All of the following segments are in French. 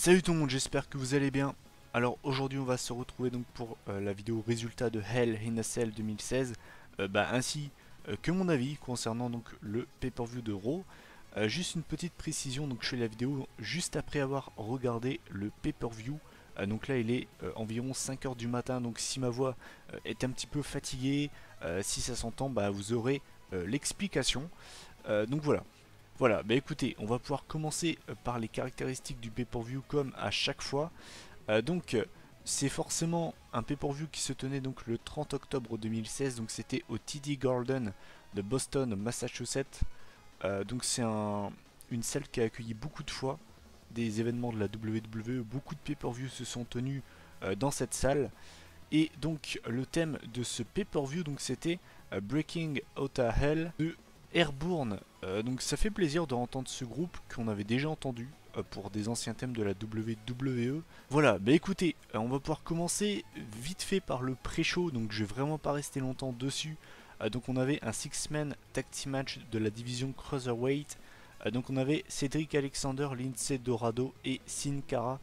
Salut tout le monde, j'espère que vous allez bien. Alors aujourd'hui on va se retrouver donc pour la vidéo résultat de Hell in a Cell 2016, ainsi que mon avis concernant donc le pay-per-view de Raw. Juste une petite précision, donc je fais la vidéo juste après avoir regardé le pay-per-view. Donc là il est environ 5 heures du matin, donc si ma voix est un petit peu fatiguée, si ça s'entend, vous aurez l'explication. Donc voilà. Voilà, bah écoutez, on va pouvoir commencer par les caractéristiques du pay-per-view comme à chaque fois. C'est forcément un pay-per-view qui se tenait donc le 30 octobre 2016, donc c'était au TD Garden de Boston, Massachusetts. Donc c'est une salle qui a accueilli beaucoup de fois des événements de la WWE, beaucoup de pay-per-view se sont tenus dans cette salle. Et donc le thème de ce pay-per-view donc c'était Breaking Out of Hell de Airborne. Donc ça fait plaisir de entendre ce groupe qu'on avait déjà entendu pour des anciens thèmes de la WWE. Voilà, bah écoutez, on va pouvoir commencer vite fait par le pré-show, donc je vais vraiment pas rester longtemps dessus. Donc on avait un 6-man tag team match de la division Cruiserweight. Donc on avait Cedric Alexander, Lince Dorado et Sin Cara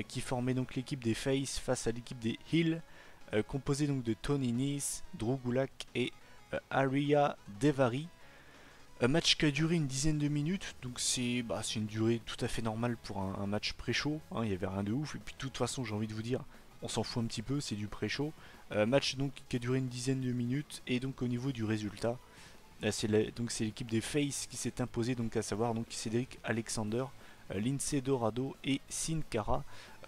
qui formaient donc l'équipe des Face face à l'équipe des Heel, composée donc de Tony Nese, Drew Gulak et Arya Daivari. Un match qui a duré une dizaine de minutes, donc c'est une durée tout à fait normale pour un match pré-show, hein, il n'y avait rien de ouf, et puis de toute façon j'ai envie de vous dire, on s'en fout un petit peu, c'est du pré-show. Match donc qui a duré une dizaine de minutes, et donc au niveau du résultat, c'est l'équipe des Face qui s'est imposée, donc à savoir donc Cédric Alexander, Lince Dorado et Sin Cara.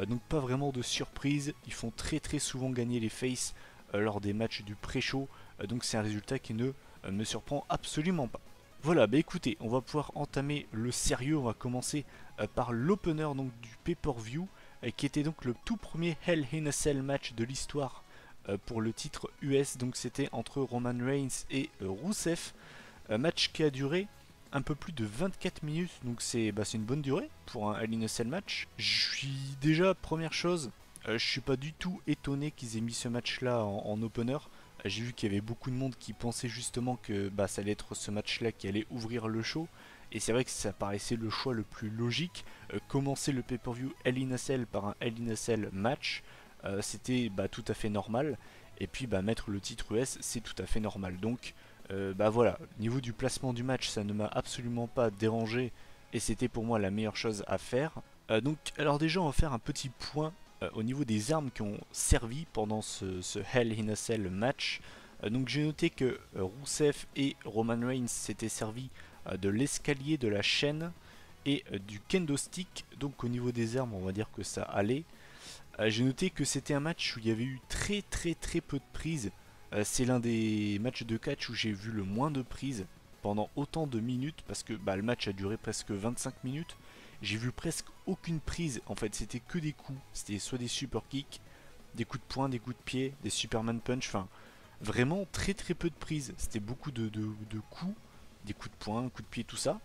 Donc pas vraiment de surprise, ils font très souvent gagner les Face lors des matchs du pré-show, donc c'est un résultat qui ne me surprend absolument pas. Voilà, bah écoutez, on va pouvoir entamer le sérieux, on va commencer par l'opener donc du pay-per-view, qui était donc le tout premier Hell in a Cell match de l'histoire pour le titre US, donc c'était entre Roman Reigns et Rusev, match qui a duré un peu plus de 24 minutes, donc c'est une bonne durée pour un Hell in a Cell match. Je suis déjà, première chose, je suis pas du tout étonné qu'ils aient mis ce match là en opener. J'ai vu qu'il y avait beaucoup de monde qui pensait justement que ça allait être ce match-là qui allait ouvrir le show. Et c'est vrai que ça paraissait le choix le plus logique. Commencer le pay-per-view Hell in a Cell par un Hell in a Cell match, c'était tout à fait normal. Et puis mettre le titre US, c'est tout à fait normal. Donc voilà, niveau du placement du match, ça ne m'a absolument pas dérangé. Et c'était pour moi la meilleure chose à faire. Alors déjà, on va faire un petit point au niveau des armes qui ont servi pendant ce Hell in a Cell match. Donc j'ai noté que Rusev et Roman Reigns s'étaient servis de l'escalier, de la chaîne et du kendo stick. Donc au niveau des armes, on va dire que ça allait. J'ai noté que c'était un match où il y avait eu très peu de prises. C'est l'un des matchs de catch où j'ai vu le moins de prises pendant autant de minutes, parce que le match a duré presque 25 minutes. J'ai vu presque aucune prise, en fait c'était que des coups, c'était soit des super kicks, des coups de poing, des coups de pied, des superman punch, enfin vraiment très peu de prises, c'était beaucoup de coups, des coups de poing, coups de pied, tout ça.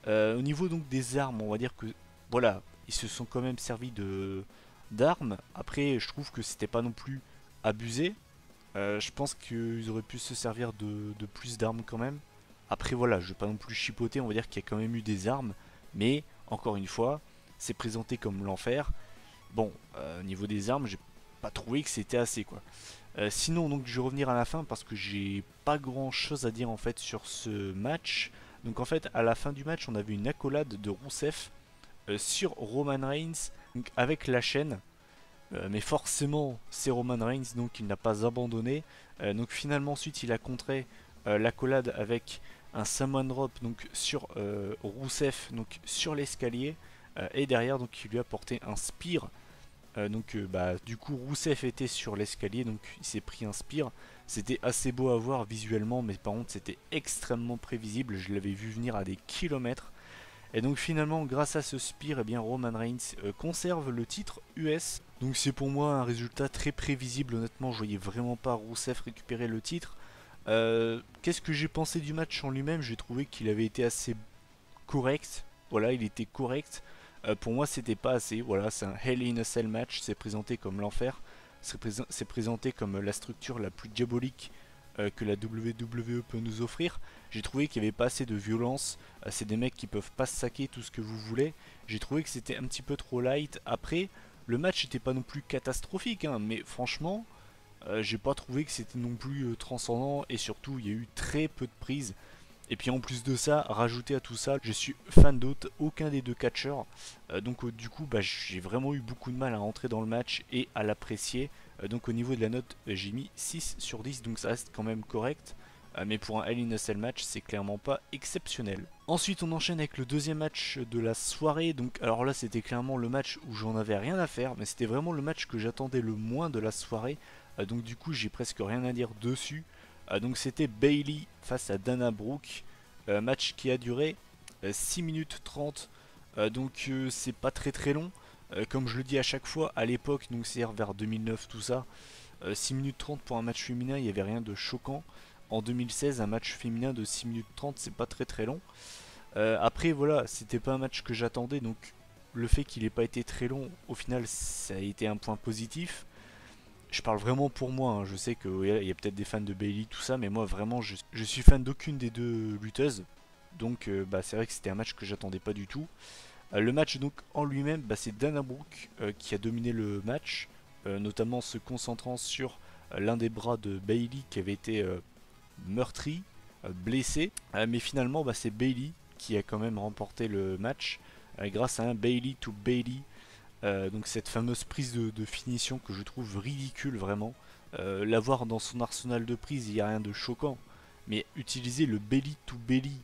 Au niveau donc des armes, on va dire que voilà, ils se sont quand même servis d'armes. Après je trouve que c'était pas non plus abusé. Je pense qu'ils auraient pu se servir de plus d'armes quand même. Après voilà, je vais pas non plus chipoter, on va dire qu'il y a quand même eu des armes, mais encore une fois, c'est présenté comme l'enfer. Bon, au niveau des armes, j'ai pas trouvé que c'était assez quoi. Sinon, donc je vais revenir à la fin parce que j'ai pas grand chose à dire en fait sur ce match. Donc en fait, à la fin du match, on avait une accolade de Rusev sur Roman Reigns donc, avec la chaîne. Mais forcément, c'est Roman Reigns, donc il n'a pas abandonné. Donc finalement, ensuite, il a contré l'accolade avec un Samoan Drop donc sur Rusev, donc sur l'escalier, et derrière donc il lui a porté un spear. Du coup Rusev était sur l'escalier, donc il s'est pris un spear. C'était assez beau à voir visuellement, mais par contre c'était extrêmement prévisible. Je l'avais vu venir à des kilomètres. Et donc finalement, grâce à ce spear, eh bien, Roman Reigns conserve le titre US. Donc c'est pour moi un résultat très prévisible. Honnêtement, je voyais vraiment pas Rusev récupérer le titre. Qu'est-ce que j'ai pensé du match en lui-même? J'ai trouvé qu'il avait été assez correct. Voilà, il était correct. Pour moi, c'était pas assez. Voilà, c'est un Hell in a Cell match. C'est présenté comme l'enfer. C'est présenté comme la structure la plus diabolique que la WWE peut nous offrir. J'ai trouvé qu'il n'y avait pas assez de violence. C'est des mecs qui peuvent pas se saquer tout ce que vous voulez. J'ai trouvé que c'était un petit peu trop light. Après, le match n'était pas non plus catastrophique, hein, mais franchement, j'ai pas trouvé que c'était non plus transcendant. Et surtout, il y a eu très peu de prises. Et puis en plus de ça, rajouter à tout ça, je suis fan aucun des deux catcheurs. Donc du coup, bah, j'ai vraiment eu beaucoup de mal à rentrer dans le match et à l'apprécier. Donc au niveau de la note, j'ai mis 6 sur 10, donc ça reste quand même correct. Mais pour un Hell in a Cell match, c'est clairement pas exceptionnel. Ensuite, on enchaîne avec le deuxième match de la soirée. Donc alors là, c'était clairement le match où j'en avais rien à faire, mais c'était vraiment le match que j'attendais le moins de la soirée. Donc du coup, j'ai presque rien à dire dessus. Donc c'était Bayley face à Dana Brooke, match qui a duré 6 minutes 30, donc c'est pas très long. Comme je le dis à chaque fois, à l'époque, donc c'est vers 2009 tout ça, 6 minutes 30 pour un match féminin, il n'y avait rien de choquant. En 2016, un match féminin de 6 minutes 30, c'est pas très long. Après voilà, c'était pas un match que j'attendais, donc le fait qu'il ait pas été très long, au final ça a été un point positif. Je parle vraiment pour moi, hein. Je sais qu'il y a peut-être des fans de Bayley, tout ça, mais moi vraiment je suis fan d'aucune des deux lutteuses. Donc bah, c'est vrai que c'était un match que j'attendais pas du tout. Le match donc en lui-même, bah, c'est Dana Brooke qui a dominé le match, notamment se concentrant sur l'un des bras de Bayley qui avait été meurtri, blessé. Mais finalement bah, c'est Bayley qui a quand même remporté le match grâce à un Bayley to Bayley. Donc cette fameuse prise de finition que je trouve ridicule vraiment. L'avoir dans son arsenal de prise, il n'y a rien de choquant. Mais utiliser le belly to belly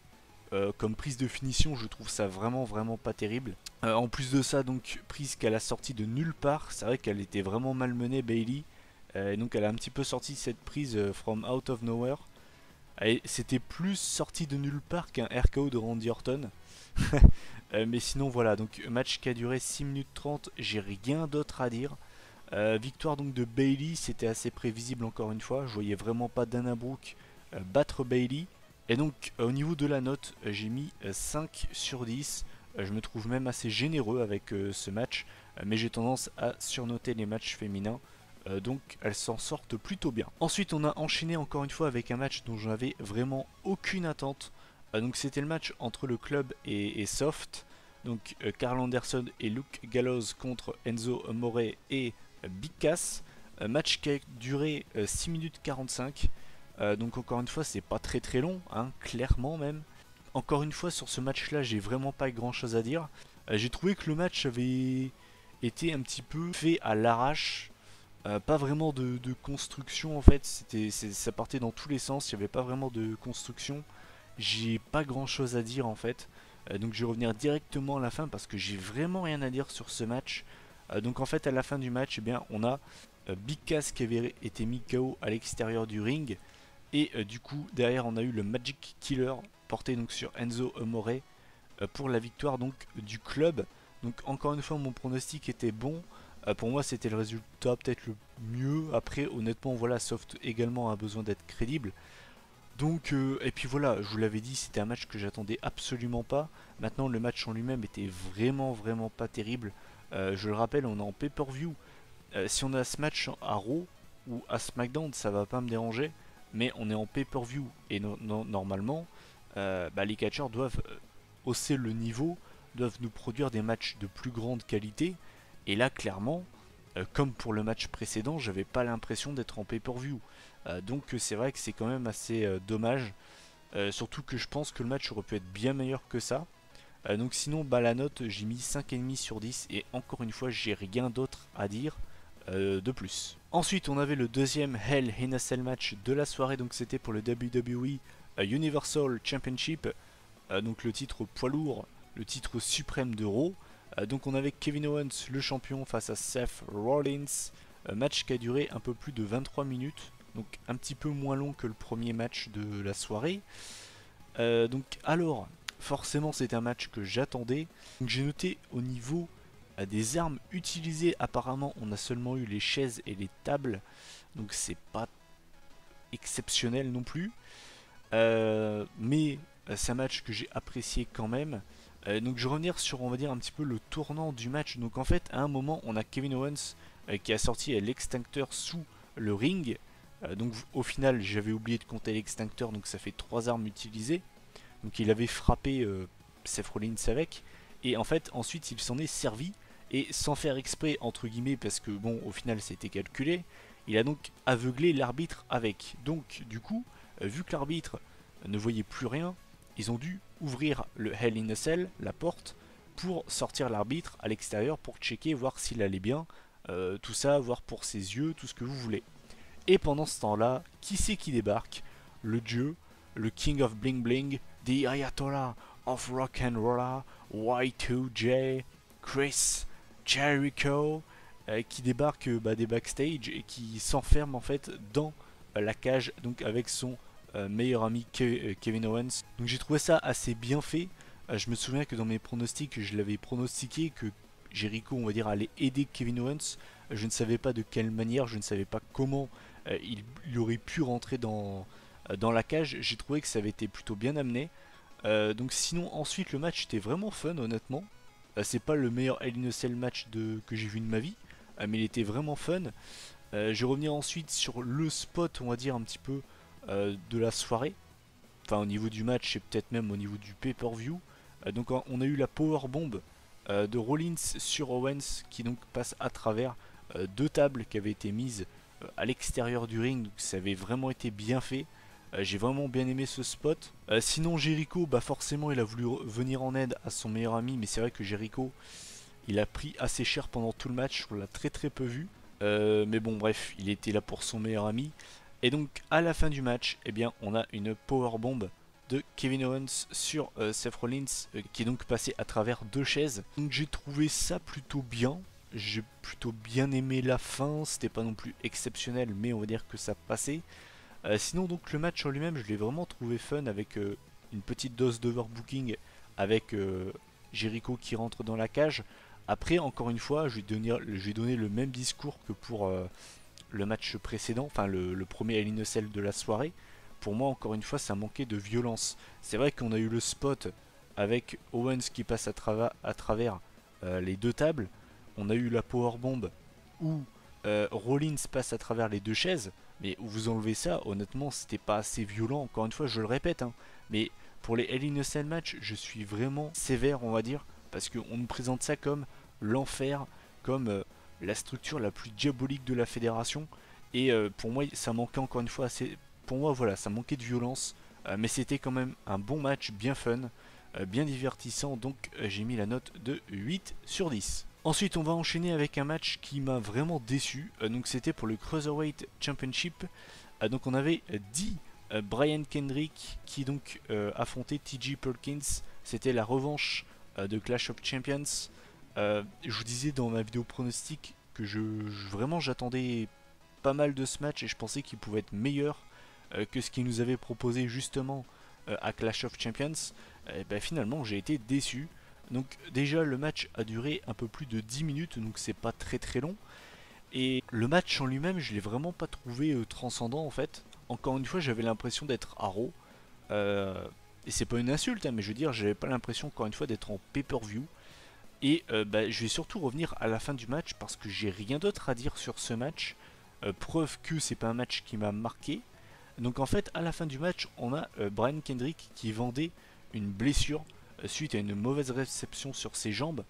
comme prise de finition, je trouve ça vraiment pas terrible. En plus de ça, donc prise qu'elle a sortie de nulle part. C'est vrai qu'elle était vraiment malmenée Bayley. Et donc elle a un petit peu sorti cette prise from out of nowhere. C'était plus sorti de nulle part qu'un RKO de Randy Orton. Mais sinon voilà, donc match qui a duré 6 minutes 30, j'ai rien d'autre à dire. Victoire donc de Bayley, c'était assez prévisible encore une fois. Je voyais vraiment pas Dana Brooke battre Bayley. Et donc au niveau de la note, j'ai mis 5 sur 10. Je me trouve même assez généreux avec ce match. Mais j'ai tendance à surnoter les matchs féminins. Donc elles s'en sortent plutôt bien. Ensuite on a enchaîné encore une fois avec un match dont j'avais vraiment aucune attente. Donc c'était le match entre le club et Soft. Donc Carl Anderson et Luke Gallows contre Enzo Amore et Big Cass. Match qui a duré 6 minutes 45. Donc encore une fois c'est pas très long, hein, clairement même. Encore une fois sur ce match là j'ai vraiment pas grand chose à dire. J'ai trouvé que le match avait été un petit peu fait à l'arrache. Pas vraiment de construction en fait, ça partait dans tous les sens, il n'y avait pas vraiment de construction. J'ai pas grand chose à dire en fait. Donc je vais revenir directement à la fin parce que j'ai vraiment rien à dire sur ce match. Donc en fait à la fin du match, eh bien, on a Big Cass qui avait été mis KO à l'extérieur du ring. Et du coup derrière on a eu le Magic Killer porté donc sur Enzo Amore pour la victoire donc du club. Donc encore une fois mon pronostic était bon. Pour moi c'était le résultat peut-être le mieux. Après honnêtement voilà, Soft également a besoin d'être crédible. Donc et puis voilà, je vous l'avais dit, c'était un match que j'attendais absolument pas. Maintenant le match en lui-même était vraiment pas terrible. Je le rappelle, on est en pay-per-view. Si on a ce match à Raw ou à SmackDown, ça va pas me déranger. Mais on est en pay-per-view et normalement bah, les catcheurs doivent hausser le niveau, doivent nous produire des matchs de plus grande qualité. Et là clairement, comme pour le match précédent, j'avais pas l'impression d'être en pay-per-view. Donc c'est vrai que c'est quand même assez dommage. Surtout que je pense que le match aurait pu être bien meilleur que ça. Donc sinon bah, la note j'ai mis 5,5 sur 10 et encore une fois j'ai rien d'autre à dire de plus. Ensuite on avait le deuxième Hell in a Cell match de la soirée, donc c'était pour le WWE Universal Championship, donc le titre poids lourd, le titre suprême de Raw. Donc on avait Kevin Owens le champion face à Seth Rollins, match qui a duré un peu plus de 23 minutes, donc un petit peu moins long que le premier match de la soirée. Donc alors forcément c'est un match que j'attendais. Donc j'ai noté au niveau des armes utilisées, apparemment on a seulement eu les chaises et les tables, donc c'est pas exceptionnel non plus. Mais c'est un match que j'ai apprécié quand même. Donc je vais revenir sur on va dire un petit peu le tournant du match. Donc en fait à un moment on a Kevin Owens qui a sorti l'extincteur sous le ring. Donc au final j'avais oublié de compter l'extincteur, donc ça fait 3 armes utilisées. Donc il avait frappé Seth Rollins avec. Et en fait ensuite il s'en est servi. Et sans faire exprès entre guillemets, parce que bon au final c'était calculé, il a donc aveuglé l'arbitre avec. Donc du coup, vu que l'arbitre ne voyait plus rien, ils ont dû ouvrir le Hell in a Cell, la porte, pour sortir l'arbitre à l'extérieur pour checker, voir s'il allait bien, tout ça, voir pour ses yeux, tout ce que vous voulez. Et pendant ce temps-là, qui c'est qui débarque? Le dieu, le King of Bling Bling, the Ayatollah of Rock and Rolla, Y2J, Chris Jericho, qui débarque des backstage et qui s'enferme en fait dans la cage, donc avec son meilleur ami Kevin Owens. Donc j'ai trouvé ça assez bien fait. Je me souviens que dans mes pronostics, je l'avais pronostiqué que Jericho, on va dire, allait aider Kevin Owens. Je ne savais pas de quelle manière, je ne savais pas comment il aurait pu rentrer dans la cage. J'ai trouvé que ça avait été plutôt bien amené. Donc sinon ensuite le match était vraiment fun honnêtement. C'est pas le meilleur Hell in a Cell match que j'ai vu de ma vie, mais il était vraiment fun. Je vais revenir ensuite sur le spot, on va dire un petit peu de la soirée. Enfin au niveau du match et peut-être même au niveau du pay-per-view. Donc on a eu la powerbomb de Rollins sur Owens qui donc passe à travers deux tables qui avaient été mises à l'extérieur du ring. Donc ça avait vraiment été bien fait. J'ai vraiment bien aimé ce spot. Sinon Jericho, forcément il a voulu venir en aide à son meilleur ami, mais c'est vrai que Jericho il a pris assez cher pendant tout le match, on l'a très peu vu. Mais bon bref, il était là pour son meilleur ami. Et donc à la fin du match, eh bien, on a une powerbomb de Kevin Owens sur Seth Rollins qui est donc passé à travers deux chaises. Donc j'ai trouvé ça plutôt bien. J'ai plutôt bien aimé la fin, c'était pas non plus exceptionnel, mais on va dire que ça passait. Sinon donc le match en lui-même je l'ai vraiment trouvé fun avec une petite dose d'overbooking avec Jericho qui rentre dans la cage. Après encore une fois je vais donner le même discours que pour le match précédent, enfin le premier Hell in a Cell de la soirée. Pour moi encore une fois ça manquait de violence. C'est vrai qu'on a eu le spot avec Owens qui passe à travers les deux tables. On a eu la powerbomb où Rollins passe à travers les deux chaises. Mais vous enlevez ça, honnêtement, c'était pas assez violent. Encore une fois, je le répète, hein. Mais pour les Hell in a Cell match, je suis vraiment sévère, on va dire, parce qu'on nous présente ça comme l'enfer, comme la structure la plus diabolique de la fédération. Et pour moi, ça manquait encore une fois assez. Pour moi, voilà, ça manquait de violence. Mais c'était quand même un bon match, bien fun, bien divertissant. Donc j'ai mis la note de 8 sur 10. Ensuite, on va enchaîner avec un match qui m'a vraiment déçu. Donc, c'était pour le Cruiserweight Championship. Donc, on avait dit Brian Kendrick qui donc affrontait TJ Perkins. C'était la revanche de Clash of Champions. Je vous disais dans ma vidéo pronostic que vraiment j'attendais pas mal de ce match et je pensais qu'il pouvait être meilleur que ce qu'il nous avait proposé justement à Clash of Champions. Finalement, j'ai été déçu. Donc déjà le match a duré un peu plus de 10 minutes, donc c'est pas très long. Et le match en lui-même, je l'ai vraiment pas trouvé transcendant en fait. Encore une fois, j'avais l'impression d'être à Raw. Et c'est pas une insulte, hein, mais je veux dire, j'avais pas l'impression encore une fois d'être en pay-per-view. Et je vais surtout revenir à la fin du match parce que j'ai rien d'autre à dire sur ce match. Preuve que c'est pas un match qui m'a marqué. Donc en fait, à la fin du match, on a Brian Kendrick qui vendait une blessure suite à une mauvaise réception sur ses jambes.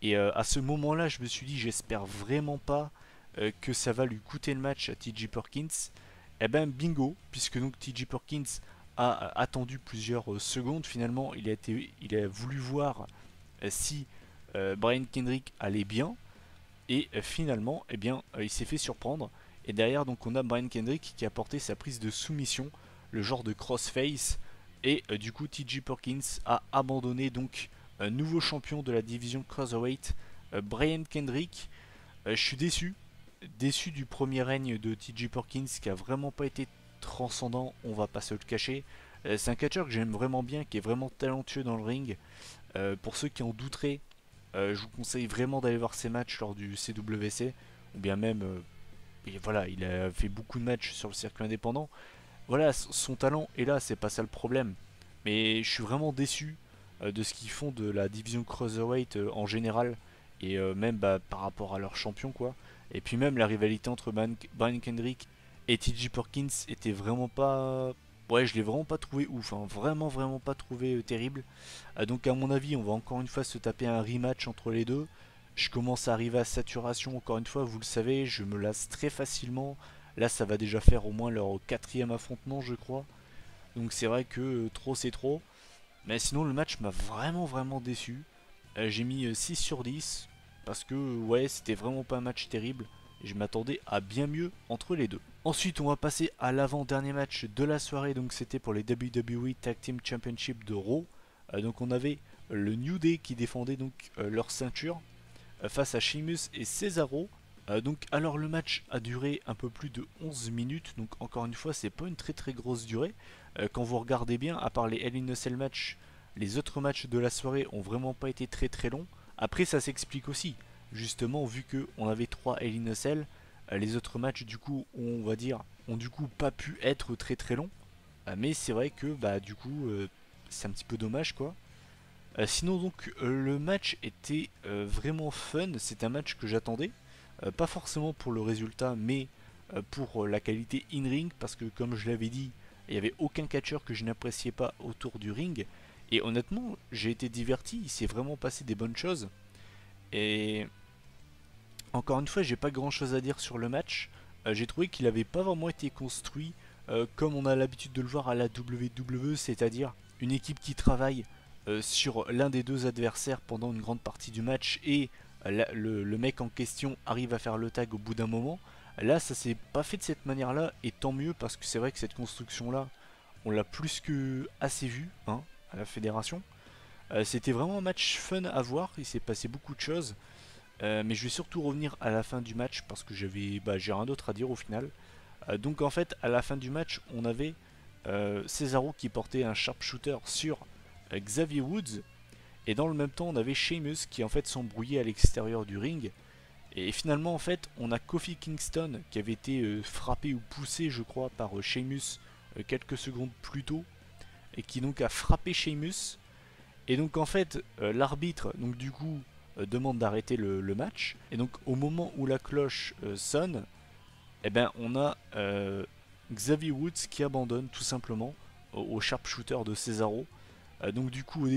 Et à ce moment-là, je me suis dit, j'espère vraiment pas que ça va lui coûter le match à TJ Perkins. Et ben bingo, puisque donc TJ Perkins a attendu plusieurs secondes. Finalement, il a voulu voir si Brian Kendrick allait bien. Et finalement, il s'est fait surprendre. Et derrière, donc, on a Brian Kendrick qui a porté sa prise de soumission, le genre de crossface. Et du coup, TJ Perkins a abandonné donc un nouveau champion de la division Cruiserweight, Brian Kendrick. Je suis déçu du premier règne de TJ Perkins qui a vraiment pas été transcendant, on va pas se le cacher. C'est un catcheur que j'aime vraiment bien, qui est vraiment talentueux dans le ring. Pour ceux qui en douteraient, je vous conseille vraiment d'aller voir ses matchs lors du CWC, ou bien même, voilà, il a fait beaucoup de matchs sur le circuit indépendant. Voilà, son talent est là, c'est pas ça le problème. Mais je suis vraiment déçu de ce qu'ils font de la division Cruiserweight en général, et même par rapport à leur champion, quoi. Et puis même la rivalité entre Brian Kendrick Et TJ Perkins était vraiment pas... Ouais, je l'ai vraiment pas trouvé ouf, hein. Vraiment pas trouvé terrible. Donc à mon avis, on va encore une fois se taper un rematch entre les deux. Je commence à arriver à saturation, encore une fois, vous le savez, je me lasse très facilement. Là, ça va déjà faire au moins leur quatrième affrontement, je crois. Donc c'est vrai que trop c'est trop. Mais sinon, le match m'a vraiment déçu. J'ai mis 6 sur 10 parce que ouais, c'était vraiment pas un match terrible. Je m'attendais à bien mieux entre les deux. Ensuite, on va passer à l'avant-dernier match de la soirée. Donc c'était pour les WWE Tag Team Championship de Raw. Donc on avait le New Day qui défendait donc leur ceinture face à Sheamus et Cesaro. Donc alors le match a duré un peu plus de 11 minutes. Donc encore une fois, c'est pas une très grosse durée. Quand vous regardez bien, à part les Hell in a Cell matchs, les autres matchs de la soirée ont vraiment pas été très longs. Après, ça s'explique aussi. Justement, vu que on avait 3 Hell in a Cell, les autres matchs du coup, on va dire, ont du coup pas pu être très longs. Mais c'est vrai que bah du coup, c'est un petit peu dommage quoi. Sinon donc le match était vraiment fun. C'est un match que j'attendais. Pas forcément pour le résultat, mais pour la qualité in-ring, parce que comme je l'avais dit, il n'y avait aucun catcheur que je n'appréciais pas autour du ring. Et honnêtement, j'ai été diverti, il s'est vraiment passé des bonnes choses. Et encore une fois, j'ai pas grand chose à dire sur le match. J'ai trouvé qu'il n'avait pas vraiment été construit comme on a l'habitude de le voir à la WWE, c'est-à-dire une équipe qui travaille sur l'un des deux adversaires pendant une grande partie du match et le mec en question arrive à faire le tag au bout d'un moment. Là, ça s'est pas fait de cette manière-là, et tant mieux parce que c'est vrai que cette construction-là, on l'a plus que assez vu hein, à la fédération. C'était vraiment un match fun à voir, il s'est passé beaucoup de choses. Mais je vais surtout revenir à la fin du match parce que j'ai rien d'autre à dire au final. Donc en fait, à la fin du match, on avait Cesaro qui portait un sharpshooter sur Xavier Woods. Et dans le même temps, on avait Sheamus qui en fait s'embrouillait à l'extérieur du ring. Et finalement, en fait, on a Kofi Kingston qui avait été frappé ou poussé, je crois, par Sheamus quelques secondes plus tôt. Et qui donc a frappé Sheamus. Et donc en fait, l'arbitre, donc du coup, demande d'arrêter le match. Et donc au moment où la cloche sonne, eh ben, on a Xavier Woods qui abandonne tout simplement au sharpshooter de Cesaro. Donc du coup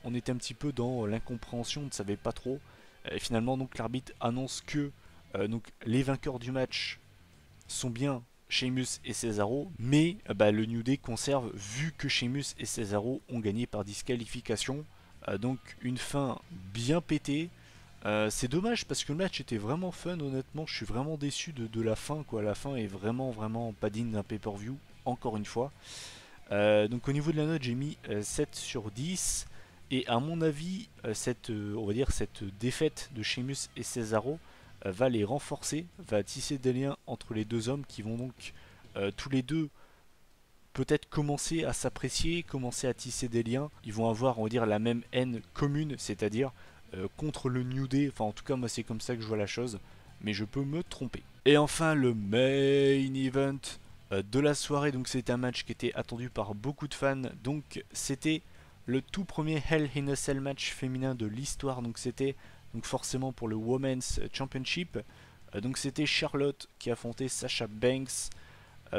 on était un petit peu dans l'incompréhension, on ne savait pas trop. Et finalement donc l'arbitre annonce que donc, les vainqueurs du match sont bien Sheamus et Cesaro, mais le New Day conserve vu que Sheamus et Cesaro ont gagné par disqualification. Donc une fin bien pétée. C'est dommage parce que le match était vraiment fun, honnêtement. Je suis vraiment déçu de la fin, quoi. La fin est vraiment pas digne d'un pay-per-view, encore une fois. Donc au niveau de la note, j'ai mis 7 sur 10. Et à mon avis, on va dire cette défaite de Sheamus et Cesaro va les renforcer, va tisser des liens entre les deux hommes qui vont donc tous les deux peut-être commencer à s'apprécier, commencer à tisser des liens. Ils vont avoir, on va dire, la même haine commune, c'est-à-dire contre le New Day. Enfin, en tout cas, moi, c'est comme ça que je vois la chose, mais je peux me tromper. Et enfin, le main event de la soirée. Donc, c'était un match qui était attendu par beaucoup de fans. Donc, c'était le tout premier Hell in a Cell match féminin de l'histoire. Donc, c'était donc forcément pour le Women's Championship. Donc, c'était Charlotte qui affrontait Sasha Banks.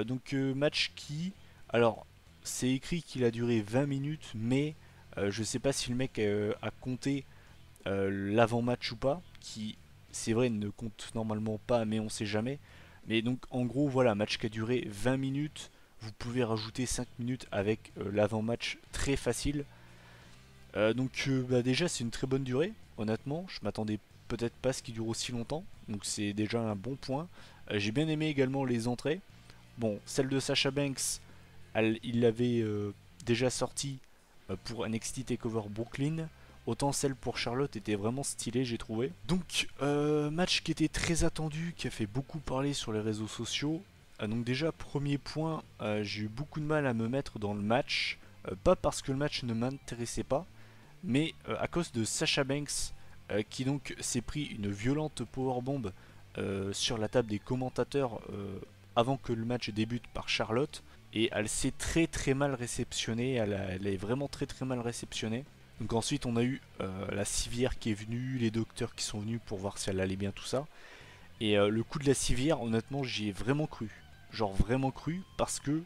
Donc, match qui, alors, c'est écrit qu'il a duré 20 minutes, mais je sais pas si le mec a compté l'avant-match ou pas, qui, c'est vrai, ne compte normalement pas, mais on sait jamais. Mais donc, en gros, voilà, match qui a duré 20 minutes. Vous pouvez rajouter 5 minutes avec l'avant-match très facile. Donc, déjà, c'est une très bonne durée, honnêtement. Je m'attendais peut-être pas à ce qu'il dure aussi longtemps. Donc, c'est déjà un bon point. J'ai bien aimé également les entrées. Bon, celle de Sasha Banks, il l'avait déjà sorti pour NXT TakeOver Brooklyn. Autant celle pour Charlotte était vraiment stylée, j'ai trouvé. Donc, match qui était très attendu, qui a fait beaucoup parler sur les réseaux sociaux. Donc déjà, premier point, j'ai eu beaucoup de mal à me mettre dans le match. Pas parce que le match ne m'intéressait pas, mais à cause de Sasha Banks, qui donc s'est pris une violente powerbomb sur la table des commentateurs avant que le match débute par Charlotte. Et elle s'est très mal réceptionnée, elle est vraiment très mal réceptionnée. Donc ensuite on a eu la civière qui est venue, les docteurs qui sont venus pour voir si elle allait bien tout ça. Et le coup de la civière, honnêtement j'y ai vraiment cru. genre vraiment cru, parce que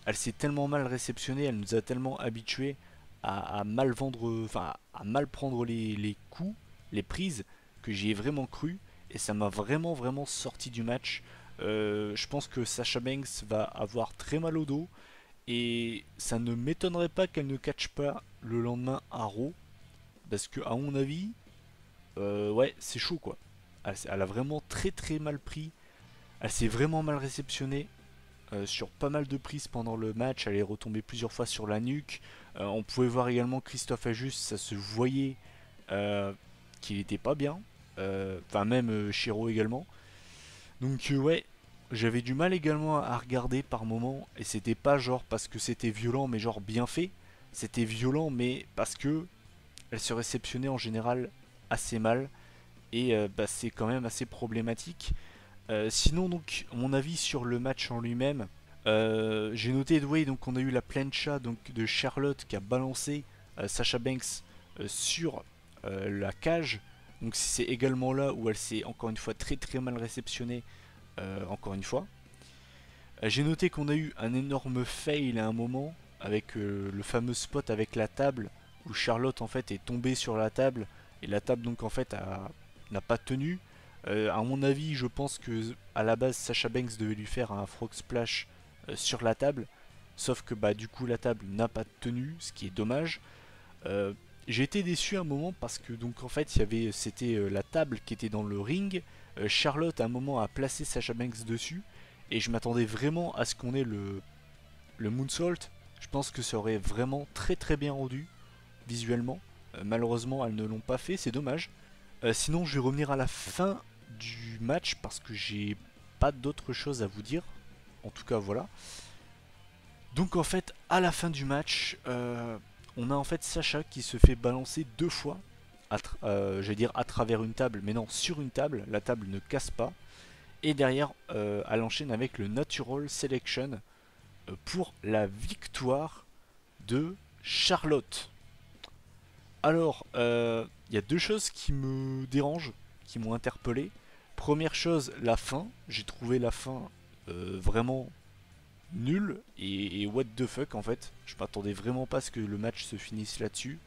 elle s'est tellement mal réceptionnée, elle nous a tellement habitués à mal vendre, enfin à mal prendre les coups, les prises, que j'y ai vraiment cru, et ça m'a vraiment sorti du match. Je pense que Sasha Banks va avoir très mal au dos, et ça ne m'étonnerait pas qu'elle ne catche pas le lendemain à Raw, parce que à mon avis, ouais, c'est chaud quoi. Elle a vraiment très mal pris, elle s'est vraiment mal réceptionnée sur pas mal de prises pendant le match, elle est retombée plusieurs fois sur la nuque. On pouvait voir également Christophe Ajus, ça se voyait qu'il était pas bien, enfin même Shiro également. Donc ouais, j'avais du mal également à regarder par moment, et c'était pas genre parce que c'était violent mais genre bien fait, c'était violent mais parce que elle se réceptionnait en général assez mal, et bah, c'est quand même assez problématique. Sinon donc mon avis sur le match en lui-même, j'ai noté donc on a eu la plancha donc de Charlotte qui a balancé Sasha Banks sur la cage. Donc c'est également là où elle s'est encore une fois très mal réceptionnée, encore une fois. J'ai noté qu'on a eu un énorme fail à un moment avec le fameux spot avec la table où Charlotte en fait est tombée sur la table, et la table donc en fait n'a pas tenu. À mon avis, je pense que à la base Sasha Banks devait lui faire un frog splash sur la table, sauf que bah du coup la table n'a pas tenu, ce qui est dommage. Euh, j'ai été déçu à un moment parce que donc en fait c'était la table qui était dans le ring. Charlotte à un moment a placé Sasha Banks dessus, et je m'attendais vraiment à ce qu'on ait le moonsault. Je pense que ça aurait vraiment très bien rendu visuellement. Malheureusement elles ne l'ont pas fait, c'est dommage. Sinon je vais revenir à la fin du match parce que j'ai pas d'autre chose à vous dire. En tout cas voilà. Donc en fait à la fin du match, on a en fait Sacha qui se fait balancer deux fois, je vais dire à travers une table, mais non, sur une table, la table ne casse pas. Et derrière, elle enchaîne avec le Natural Selection pour la victoire de Charlotte. Alors, il y a deux choses qui me dérangent, qui m'ont interpellé. Première chose, la fin. J'ai trouvé la fin vraiment nulle et what the fuck en fait. Je m'attendais vraiment pas à ce que le match se finisse là-dessus.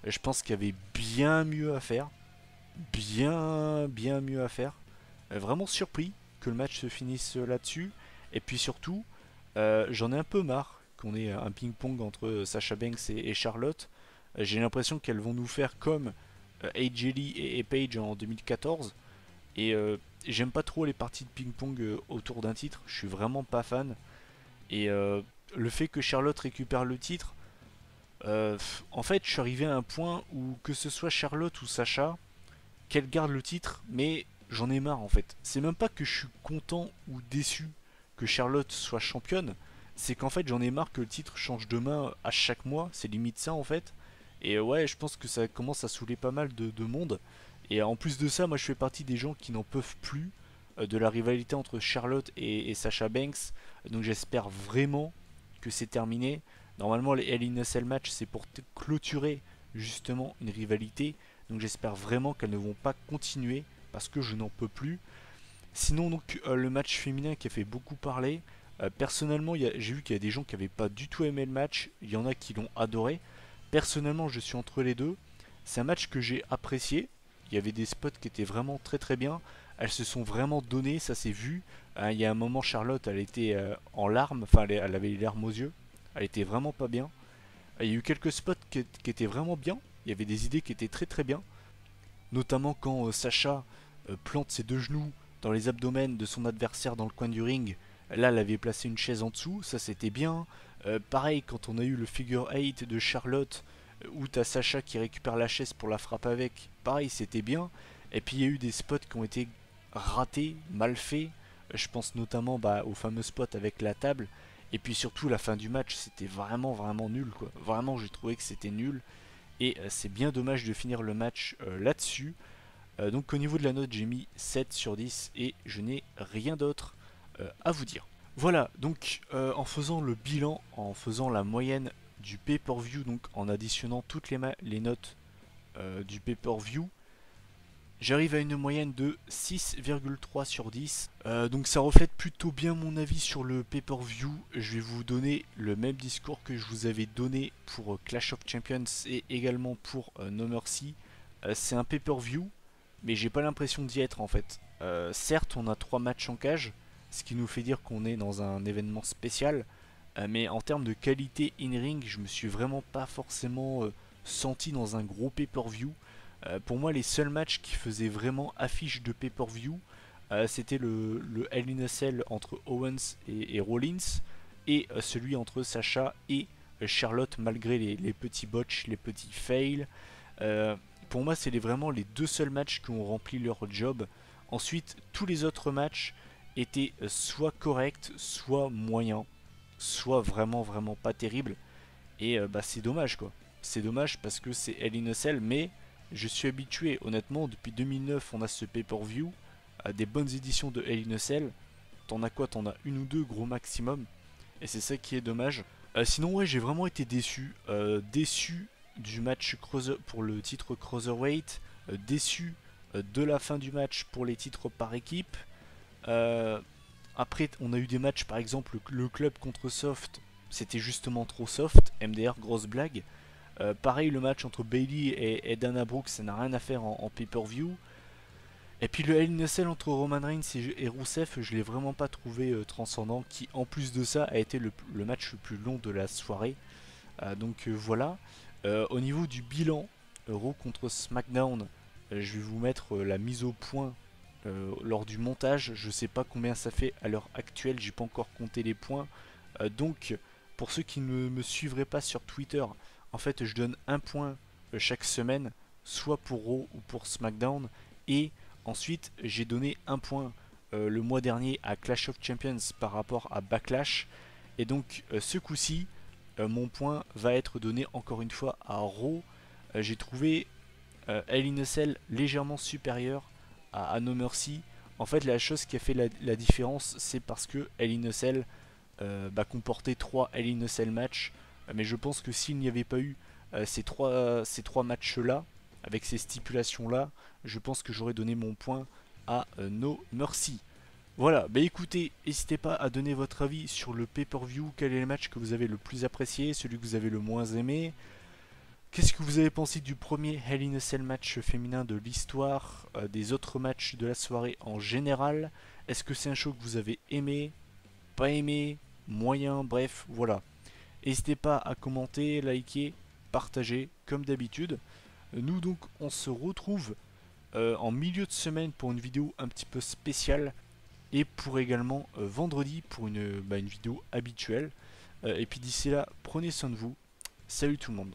Je pense qu'il y avait bien mieux à faire. Bien mieux à faire. Vraiment surpris que le match se finisse là-dessus. Et puis surtout, j'en ai un peu marre qu'on ait un ping-pong entre Sasha Banks et Charlotte. J'ai l'impression qu'elles vont nous faire comme AJ Lee et Paige en 2014. Et j'aime pas trop les parties de ping-pong autour d'un titre. Je suis vraiment pas fan. Et le fait que Charlotte récupère le titre, en fait, je suis arrivé à un point où que ce soit Charlotte ou Sacha, qu'elle garde le titre, mais j'en ai marre en fait. C'est même pas que je suis content ou déçu que Charlotte soit championne, c'est qu'en fait j'en ai marre que le titre change de main à chaque mois, c'est limite ça en fait. Et ouais, je pense que ça commence à saouler pas mal de monde. Et en plus de ça, moi je fais partie des gens qui n'en peuvent plus de la rivalité entre Charlotte et Sasha Banks. Donc j'espère vraiment que c'est terminé. Normalement les Hell in a Cell match c'est pour clôturer justement une rivalité. Donc j'espère vraiment qu'elles ne vont pas continuer parce que je n'en peux plus. Sinon donc le match féminin qui a fait beaucoup parler. Personnellement j'ai vu qu'il y a des gens qui n'avaient pas du tout aimé le match. Il y en a qui l'ont adoré. Personnellement je suis entre les deux. C'est un match que j'ai apprécié. Il y avait des spots qui étaient vraiment très bien. Elles se sont vraiment données, ça s'est vu. Il y a un moment Charlotte elle était en larmes, enfin elle avait les larmes aux yeux. Elle était vraiment pas bien. Il y a eu quelques spots qui étaient vraiment bien. Il y avait des idées qui étaient très bien. Notamment quand Sacha plante ses deux genoux dans les abdomens de son adversaire dans le coin du ring. Là, elle avait placé une chaise en dessous, ça c'était bien. Pareil, quand on a eu le figure 8 de Charlotte, où t'as Sacha qui récupère la chaise pour la frappe avec, pareil, c'était bien. Et puis il y a eu des spots qui ont été ratés, mal faits. Je pense notamment au fameux spot avec la table. Et puis surtout, la fin du match, c'était vraiment nul, quoi. Vraiment, j'ai trouvé que c'était nul. Et c'est bien dommage de finir le match là-dessus. Donc au niveau de la note, j'ai mis 7 sur 10 et je n'ai rien d'autre à vous dire. Voilà, donc en faisant le bilan, en faisant la moyenne du pay-per-view, donc en additionnant toutes les notes du pay-per-view, J'arrive à une moyenne de 6,3 sur 10. Donc ça reflète plutôt bien mon avis sur le pay-per-view. Je vais vous donner le même discours que je vous avais donné pour Clash of Champions et également pour No Mercy. C'est un pay-per-view, mais j'ai pas l'impression d'y être en fait. Certes, on a 3 matchs en cage, ce qui nous fait dire qu'on est dans un événement spécial. Mais en termes de qualité in-ring, je me suis vraiment pas forcément senti dans un gros pay-per-view. Pour moi, les seuls matchs qui faisaient vraiment affiche de pay-per-view, c'était le Hell in a Cell entre Owens et Rollins, et celui entre Sasha et Charlotte, malgré les petits botches, les petits fails. Pour moi, c'est vraiment les deux seuls matchs qui ont rempli leur job. Ensuite, tous les autres matchs étaient soit corrects, soit moyens, soit vraiment pas terribles. Et bah, c'est dommage quoi. C'est dommage parce que c'est Hell in a Cell, mais je suis habitué, honnêtement, depuis 2009, on a ce pay-per-view, des bonnes éditions de Hell in a Cell. T'en as quoi? T'en as une ou deux, gros maximum. Et c'est ça qui est dommage. Sinon, ouais, j'ai vraiment été déçu. Déçu du match pour le titre Cruiserweight. Déçu de la fin du match pour les titres par équipe. Après, on a eu des matchs, par exemple, le club contre Soft. C'était justement trop soft. MDR, grosse blague. Pareil, le match entre Bayley et Dana Brooke, ça n'a rien à faire en pay-per-view. Et puis le Hell in a Cell entre Roman Reigns et Rusev, je l'ai vraiment pas trouvé transcendant, qui en plus de ça a été le match le plus long de la soirée. Donc voilà. Au niveau du bilan, Raw contre SmackDown, je vais vous mettre la mise au point lors du montage. Je sais pas combien ça fait à l'heure actuelle, j'ai pas encore compté les points. Donc pour ceux qui ne me suivraient pas sur Twitter, en fait je donne un point chaque semaine, soit pour Raw ou pour SmackDown, et ensuite j'ai donné un point le mois dernier à Clash of Champions par rapport à Backlash, et donc ce coup-ci mon point va être donné encore une fois à Raw. J'ai trouvé Hell in a Cell légèrement supérieur à No Mercy. En fait, la chose qui a fait la différence, c'est parce que Hell in a Cell comportait 3 Hell in a Cell matchs. Mais je pense que s'il n'y avait pas eu ces trois matchs-là, avec ces stipulations-là, je pense que j'aurais donné mon point à No Mercy. Voilà, bah écoutez, n'hésitez pas à donner votre avis sur le pay-per-view, quel est le match que vous avez le plus apprécié, celui que vous avez le moins aimé. Qu'est-ce que vous avez pensé du premier Hell in a Cell match féminin de l'histoire, des autres matchs de la soirée en général? Est-ce que c'est un show que vous avez aimé, pas aimé, moyen, bref, voilà. N'hésitez pas à commenter, liker, partager, comme d'habitude. Nous donc, on se retrouve en milieu de semaine pour une vidéo un petit peu spéciale, et pour également vendredi pour une vidéo habituelle. Et puis d'ici là, prenez soin de vous. Salut tout le monde.